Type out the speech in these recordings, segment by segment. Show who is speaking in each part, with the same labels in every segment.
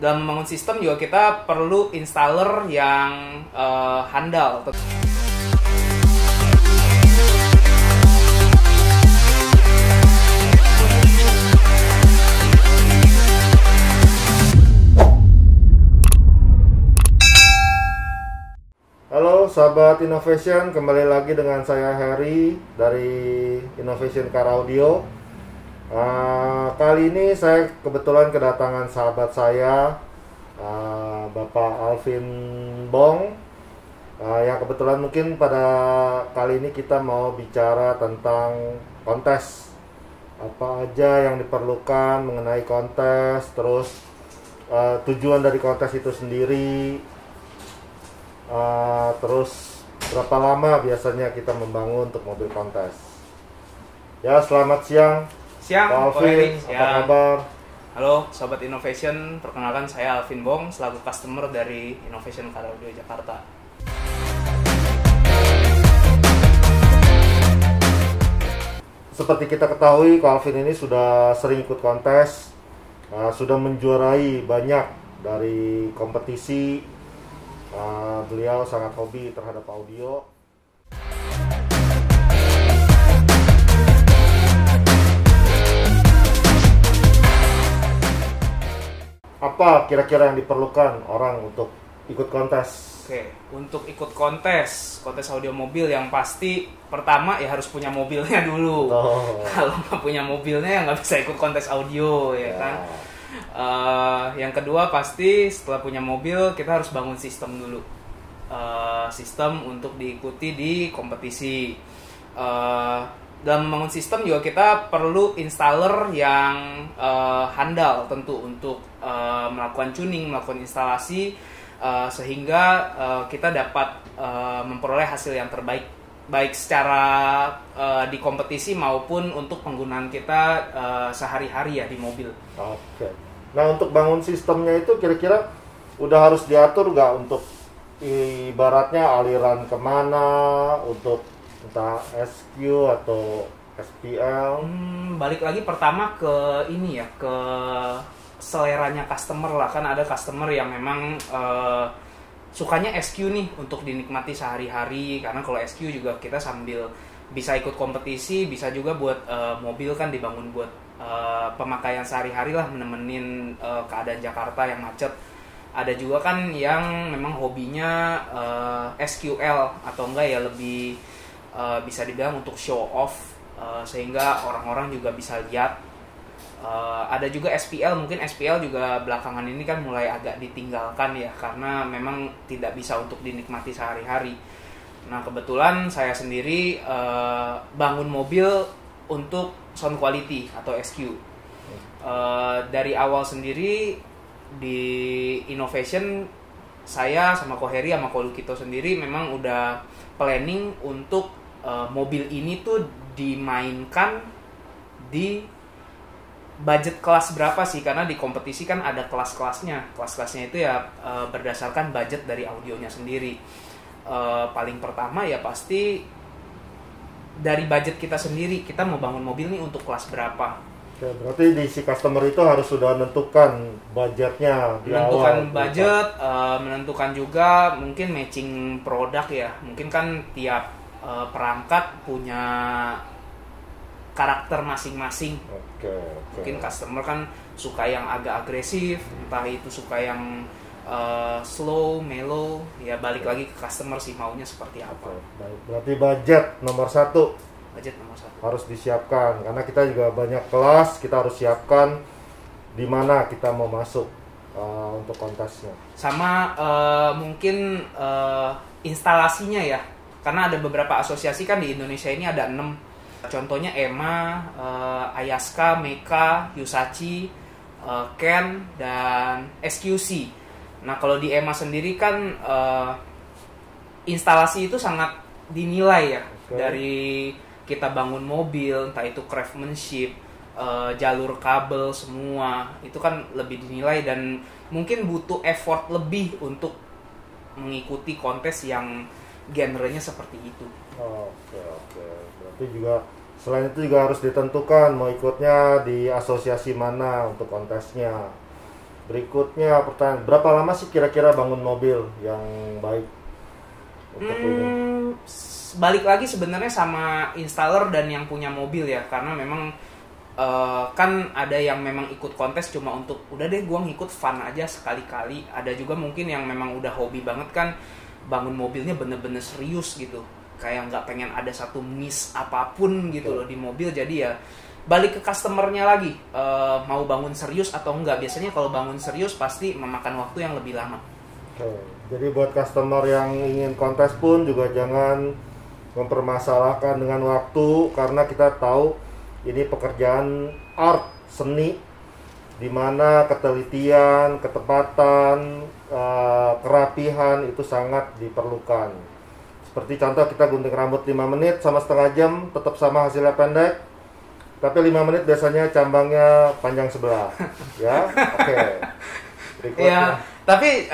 Speaker 1: dalam membangun sistem juga kita perlu installer yang handal.
Speaker 2: Halo sahabat Innovation, kembali lagi dengan saya Harry dari Innovation Car Audio. Kali ini saya kebetulan kedatangan sahabat saya, Bapak Alvin Bong, yang kebetulan mungkin pada kali ini kita mau bicara tentang kontes. Apa aja yang diperlukan mengenai kontes, terus tujuan dari kontes itu sendiri, terus berapa lama biasanya kita membangun untuk mobil kontes. Ya, selamat siang.
Speaker 1: Siang,
Speaker 2: Alvin, apa kabar?
Speaker 1: Halo Sobat Innovation, perkenalkan saya Alvin Bong selaku customer dari Innovation Car Audio Jakarta.
Speaker 2: Seperti kita ketahui, Alvin ini sudah sering ikut kontes, sudah menjuarai banyak dari kompetisi. Beliau sangat hobi terhadap audio. Apa kira-kira yang diperlukan orang untuk ikut kontes?
Speaker 1: Oke, untuk ikut kontes audio mobil yang pasti pertama ya harus punya mobilnya dulu. Kalau nggak punya mobilnya ya nggak bisa ikut kontes audio ya kan. Yang kedua pasti setelah punya mobil kita harus bangun sistem dulu, sistem untuk diikuti di kompetisi. Dalam membangun sistem juga kita perlu installer yang handal tentu untuk melakukan tuning, melakukan instalasi, sehingga kita dapat memperoleh hasil yang terbaik, baik secara di kompetisi maupun untuk penggunaan kita sehari-hari ya di mobil.
Speaker 2: Oke. Nah, untuk bangun sistemnya itu kira-kira udah harus diatur nggak untuk ibaratnya aliran kemana, untuk entah SQ atau SPL?
Speaker 1: Balik lagi pertama ke ini ya, ke seleranya customer lah. Kan ada customer yang memang sukanya SQ nih untuk dinikmati sehari-hari, karena kalau SQ juga kita sambil bisa ikut kompetisi, bisa juga buat mobil kan dibangun buat pemakaian sehari-hari lah, menemenin keadaan Jakarta yang macet. Ada juga kan yang memang hobinya SQL atau enggak ya lebih bisa dibilang untuk show off, sehingga orang-orang juga bisa lihat. Ada juga SPL, mungkin SPL juga belakangan ini kan mulai agak ditinggalkan ya, karena memang tidak bisa untuk dinikmati sehari-hari. Nah, kebetulan saya sendiri bangun mobil untuk sound quality atau SQ. Dari awal sendiri di Innovation, saya sama Ko Heri sama Ko Lukito sendiri memang udah planning untuk mobil ini tuh dimainkan di budget kelas berapa sih, karena di kompetisi kan ada kelas-kelasnya. Kelas-kelasnya itu ya berdasarkan budget dari audionya sendiri. Paling pertama ya pasti dari budget kita sendiri, kita mau bangun mobil nih untuk kelas berapa.
Speaker 2: Oke, berarti di si customer itu harus sudah menentukan budgetnya di
Speaker 1: menentukan
Speaker 2: awal,
Speaker 1: budget, menentukan juga mungkin matching produk ya. Mungkin kan tiap perangkat punya karakter masing-masing.
Speaker 2: Oke.
Speaker 1: Mungkin customer kan suka yang agak agresif, entah itu suka yang slow, mellow, ya balik lagi ke customer sih maunya seperti apa.
Speaker 2: Baik. Berarti budget nomor satu harus disiapkan, karena kita juga banyak kelas, kita harus siapkan di mana kita mau masuk untuk kontesnya.
Speaker 1: Sama mungkin instalasinya ya, karena ada beberapa asosiasi kan di Indonesia ini ada 6. Contohnya EMA, Ayaska, Meka, Yusachi, Ken, dan SQC. Nah, kalau di EMA sendiri kan instalasi itu sangat dinilai ya. Dari kita bangun mobil, entah itu craftsmanship, jalur kabel semua, itu kan lebih dinilai dan mungkin butuh effort lebih untuk mengikuti kontes yang genrenya seperti itu.
Speaker 2: Oke. Berarti juga selain itu juga harus ditentukan mau ikutnya di asosiasi mana untuk kontesnya. Berikutnya pertanyaan, berapa lama sih kira-kira bangun mobil yang baik untuk ini?
Speaker 1: Balik lagi sebenarnya sama installer dan yang punya mobil ya, karena memang kan ada yang memang ikut kontes cuma untuk udah deh gua ngikut fun aja sekali-kali. Ada juga mungkin yang memang udah hobi banget kan, bangun mobilnya bener-bener serius gitu, kayak nggak pengen ada satu miss apapun gitu loh di mobil. Jadi ya balik ke customernya lagi, mau bangun serius atau enggak. Biasanya kalau bangun serius pasti memakan waktu yang lebih lama.
Speaker 2: Oke. Jadi buat customer yang ingin kontes pun juga jangan mempermasalahkan dengan waktu, karena kita tahu ini pekerjaan art, seni, di mana ketelitian, ketepatan, kerapihan itu sangat diperlukan. Seperti contoh kita gunting rambut 5 menit sama setengah jam tetap sama hasilnya pendek, tapi 5 menit biasanya cambangnya panjang sebelah. Ya, oke. Berikutnya.
Speaker 1: Ya, tapi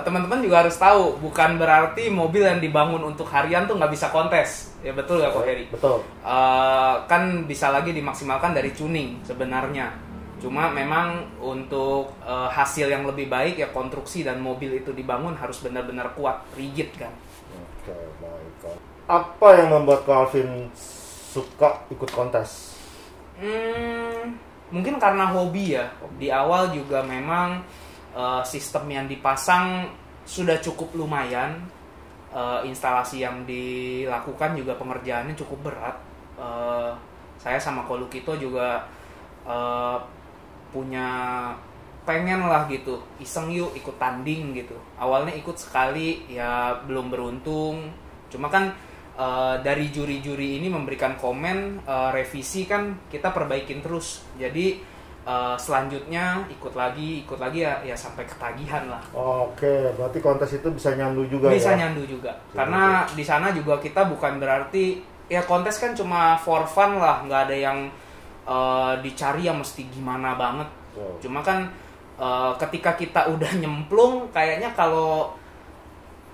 Speaker 1: teman-teman juga harus tahu, bukan berarti mobil yang dibangun untuk harian tuh nggak bisa kontes. Ya betul nggak Ko Heri?
Speaker 2: Betul.
Speaker 1: Kan bisa lagi dimaksimalkan dari tuning sebenarnya. Cuma memang untuk hasil yang lebih baik ya konstruksi dan mobil itu dibangun harus benar-benar kuat, rigid kan.
Speaker 2: Oke, baik. Apa yang membuat Calvin suka ikut kontes?
Speaker 1: Mungkin karena hobi ya. Di awal juga memang sistem yang dipasang sudah cukup lumayan. Instalasi yang dilakukan juga pengerjaannya cukup berat. Saya sama Ko Lukito juga punya pengen lah gitu, iseng yuk ikut tanding gitu. Awalnya ikut sekali ya belum beruntung. Cuma kan dari juri-juri ini memberikan komen, revisi kan kita perbaikin terus. Jadi selanjutnya ikut lagi ya sampai ketagihan lah.
Speaker 2: Oke, berarti kontes itu bisa nyandu juga ya?
Speaker 1: Bisa nyandu juga. Karena di sana juga kita bukan berarti ya kontes kan cuma for fun lah, nggak ada yang dicari yang mesti gimana banget. Cuma kan ketika kita udah nyemplung, kayaknya kalau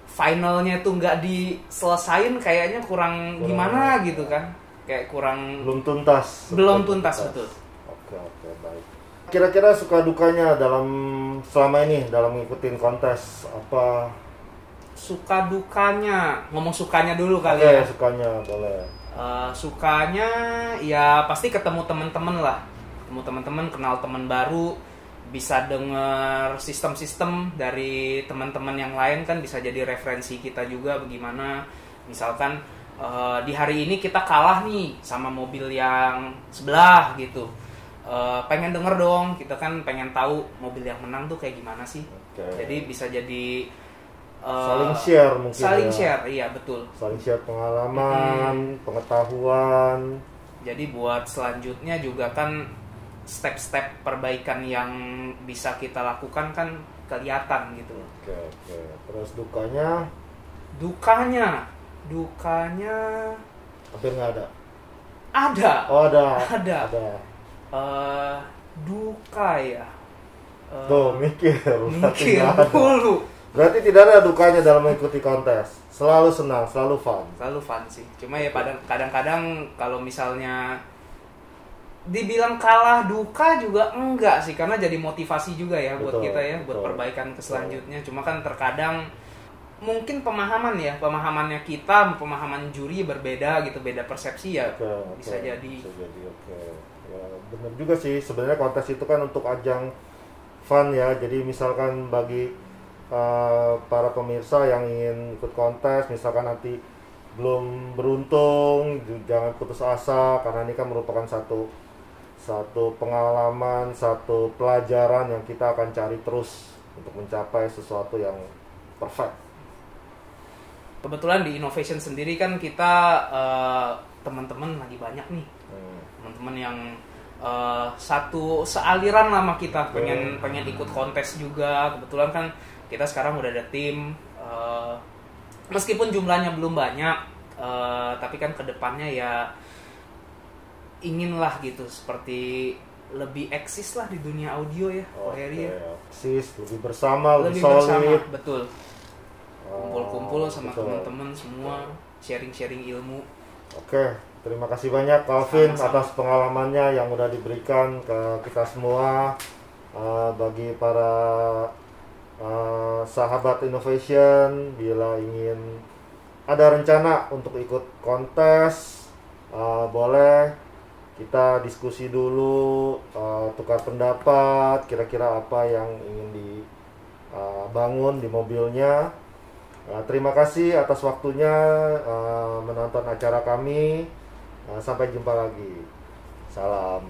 Speaker 1: finalnya tuh nggak diselesain kayaknya kurang gimana gitu kan, kayak kurang
Speaker 2: belum tuntas.
Speaker 1: Betul.
Speaker 2: Oke, baik. Kira-kira suka dukanya selama ini dalam ngikutin kontes apa?
Speaker 1: Suka dukanya, ngomong sukanya dulu kali
Speaker 2: ya.
Speaker 1: Sukanya
Speaker 2: boleh.
Speaker 1: Sukanya ya pasti ketemu teman-teman lah, kenal teman baru, bisa dengar sistem-sistem dari teman-teman yang lain kan, bisa jadi referensi kita juga bagaimana. Misalkan di hari ini kita kalah nih sama mobil yang sebelah gitu, pengen denger dong, kita kan pengen tahu mobil yang menang tuh kayak gimana sih. Jadi bisa jadi
Speaker 2: saling share mungkin.
Speaker 1: Share, iya betul.
Speaker 2: Saling share pengalaman, pengetahuan.
Speaker 1: Jadi buat selanjutnya juga kan step-step perbaikan yang bisa kita lakukan kan kelihatan gitu.
Speaker 2: Oke. Terus dukanya?
Speaker 1: Dukanya
Speaker 2: hampir nggak ada.
Speaker 1: Ada.
Speaker 2: Oh, ada.
Speaker 1: Duka ya.
Speaker 2: Tuh mikir
Speaker 1: dulu.
Speaker 2: Berarti tidak ada dukanya dalam mengikuti kontes. Selalu senang, selalu fun.
Speaker 1: Selalu fun sih. Cuma ya kadang-kadang kalau misalnya dibilang kalah duka juga enggak sih, karena jadi motivasi juga ya buat kita ya, buat perbaikan ke selanjutnya. Cuma kan terkadang mungkin pemahamannya kita, pemahaman juri berbeda gitu, beda persepsi ya. Bisa jadi.
Speaker 2: Oke. Ya, benar juga sih. Sebenarnya kontes itu kan untuk ajang fun ya. Jadi misalkan bagi para pemirsa yang ingin ikut kontes, misalkan nanti belum beruntung, jangan putus asa, karena ini kan merupakan satu pengalaman, satu pelajaran yang kita akan cari terus untuk mencapai sesuatu yang perfect.
Speaker 1: Kebetulan di Innovation sendiri kan kita teman-teman lagi banyak nih, teman-teman yang satu sealiran lah sama kita, pengen ikut kontes juga. Kebetulan kan kita sekarang udah ada tim, meskipun jumlahnya belum banyak, tapi kan kedepannya ya inginlah gitu seperti lebih eksis lah di dunia audio ya.
Speaker 2: Eksis, lebih bersama, lebih solid.
Speaker 1: Betul. Kumpul-kumpul sama teman-teman semua, sharing-sharing ilmu.
Speaker 2: Oke, terima kasih banyak Calvin atas pengalamannya yang udah diberikan ke kita semua. Bagi para sahabat innovation, bila ingin ada rencana untuk ikut kontes, boleh kita diskusi dulu, tukar pendapat, kira-kira apa yang ingin dibangun di mobilnya. Terima kasih atas waktunya menonton acara kami. Sampai jumpa lagi. Salam.